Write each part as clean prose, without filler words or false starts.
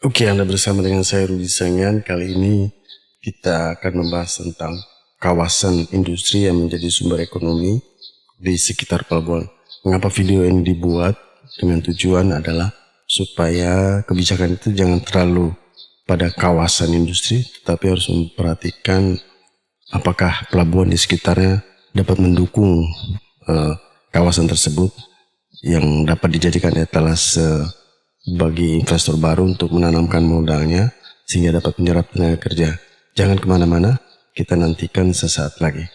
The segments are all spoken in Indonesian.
Oke, Anda bersama dengan saya Rudi Sangian. Kali ini kita akan membahas tentang kawasan industri yang menjadi sumber ekonomi di sekitar pelabuhan. Mengapa video ini dibuat? Dengan tujuan adalah supaya kebijakan itu jangan terlalu pada kawasan industri, tetapi harus memperhatikan apakah pelabuhan di sekitarnya dapat mendukung kawasan tersebut yang dapat dijadikan etalase bagi investor baru untuk menanamkan modalnya sehingga dapat menyerap tenaga kerja. Jangan kemana-mana, kita nantikan sesaat lagi.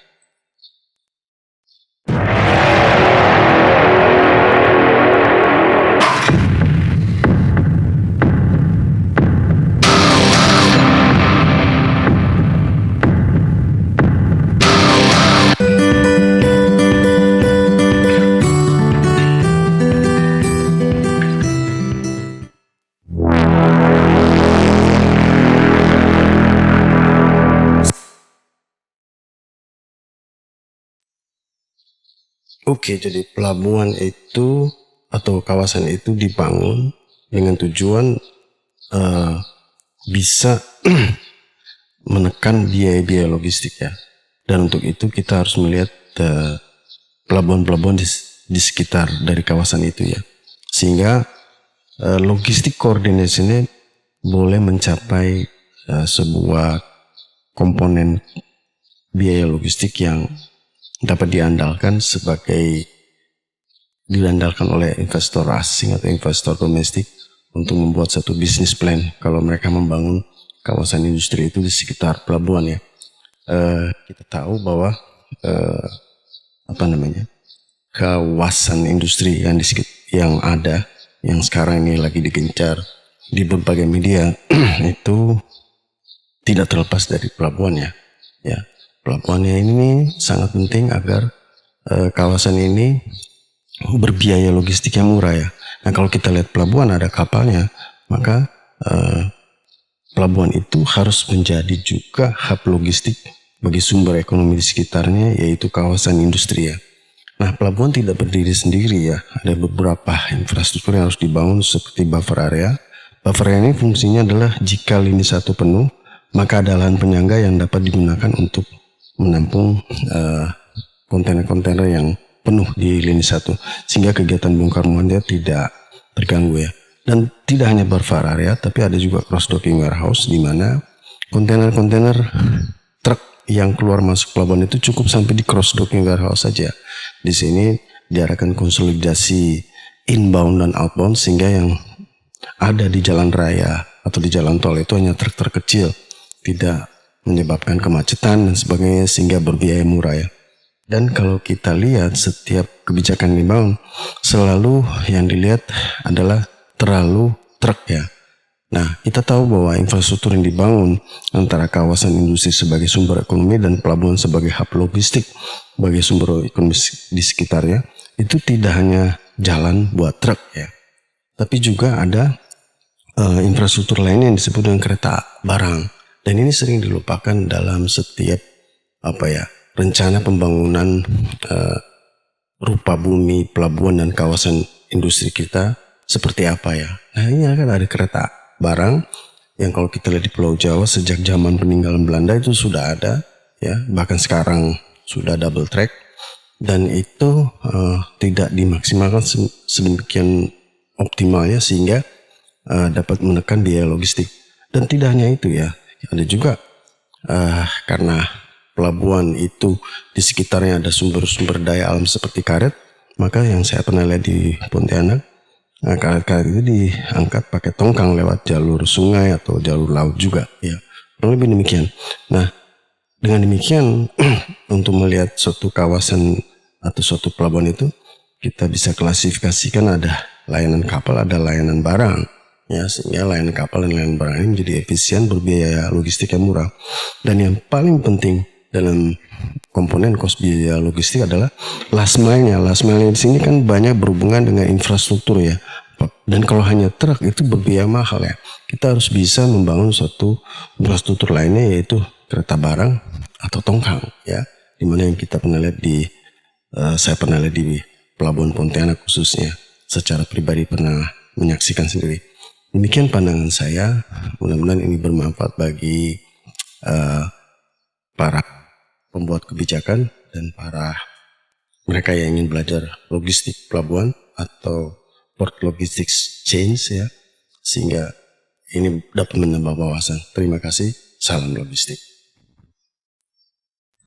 Oke, jadi pelabuhan itu atau kawasan itu dibangun dengan tujuan bisa menekan biaya-biaya logistik ya. Dan untuk itu kita harus melihat pelabuhan-pelabuhan di sekitar dari kawasan itu ya. Sehingga logistik koordinasinya boleh mencapai sebuah komponen biaya logistik yang dapat diandalkan oleh investor asing atau investor domestik untuk membuat satu bisnis plan kalau mereka membangun kawasan industri itu di sekitar pelabuhan ya. Kita tahu bahwa kawasan industri yang ada yang sekarang ini lagi digencar di berbagai media itu tidak terlepas dari pelabuhan ya. Pelabuhannya ini sangat penting agar kawasan ini berbiaya logistik yang murah ya. Nah kalau kita lihat pelabuhan ada kapalnya, maka pelabuhan itu harus menjadi juga hub logistik bagi sumber ekonomi di sekitarnya, yaitu kawasan industri ya. Nah pelabuhan tidak berdiri sendiri ya, ada beberapa infrastruktur yang harus dibangun seperti buffer area. Buffer area ini fungsinya adalah jika lini satu penuh, maka ada lahan penyangga yang dapat digunakan untuk menampung kontainer-kontainer yang penuh di lini satu sehingga kegiatan bongkar muatnya tidak terganggu ya. Dan tidak hanya buffer area tapi ada juga cross docking warehouse di mana kontainer-kontainer truk yang keluar masuk pelabuhan itu cukup sampai di cross docking warehouse saja. Di sini diarahkan konsolidasi inbound dan outbound sehingga yang ada di jalan raya atau di jalan tol itu hanya truk-truk kecil, tidak menyebabkan kemacetan dan sebagainya sehingga berbiaya murah ya. Dan kalau kita lihat setiap kebijakan dibangun selalu yang dilihat adalah terlalu truk ya. Nah kita tahu bahwa infrastruktur yang dibangun antara kawasan industri sebagai sumber ekonomi dan pelabuhan sebagai hub logistik bagi sumber ekonomi di sekitarnya itu tidak hanya jalan buat truk ya, tapi juga ada infrastruktur lainnya yang disebut dengan kereta barang. Dan ini sering dilupakan dalam setiap rencana pembangunan rupa bumi, pelabuhan dan kawasan industri kita seperti apa ya. Nah ini kan ada kereta barang yang kalau kita lihat di Pulau Jawa sejak zaman peninggalan Belanda itu sudah ada ya, bahkan sekarang sudah double track dan itu tidak dimaksimalkan sedemikian optimalnya sehingga dapat menekan biaya logistik. Dan tidak hanya itu ya, ada juga karena pelabuhan itu di sekitarnya ada sumber-sumber daya alam seperti karet, maka yang saya pernah lihat di Pontianak, karet-karet itu diangkat pakai tongkang lewat jalur sungai atau jalur laut juga ya, kurang lebih demikian. Nah dengan demikian untuk melihat suatu kawasan atau suatu pelabuhan itu kita bisa klasifikasikan ada layanan kapal, ada layanan barang ya, sehingga layanan kapal dan layanan barang ini menjadi efisien, berbiaya logistik yang murah. Dan yang paling penting dalam komponen cost biaya logistik adalah last mile-nya. Last mile-nya di sini kan banyak berhubungan dengan infrastruktur ya. Dan kalau hanya truk itu berbiaya mahal ya. Kita harus bisa membangun suatu infrastruktur lainnya yaitu kereta barang atau tongkang ya. Dimana yang kita pernah lihat saya pernah lihat di Pelabuhan Pontianak khususnya. Secara pribadi pernah menyaksikan sendiri. Demikian pandangan saya. Mudah-mudahan ini bermanfaat bagi para pembuat kebijakan dan para mereka yang ingin belajar logistik pelabuhan atau port logistics change ya, sehingga ini dapat menambah wawasan. Terima kasih. Salam logistik.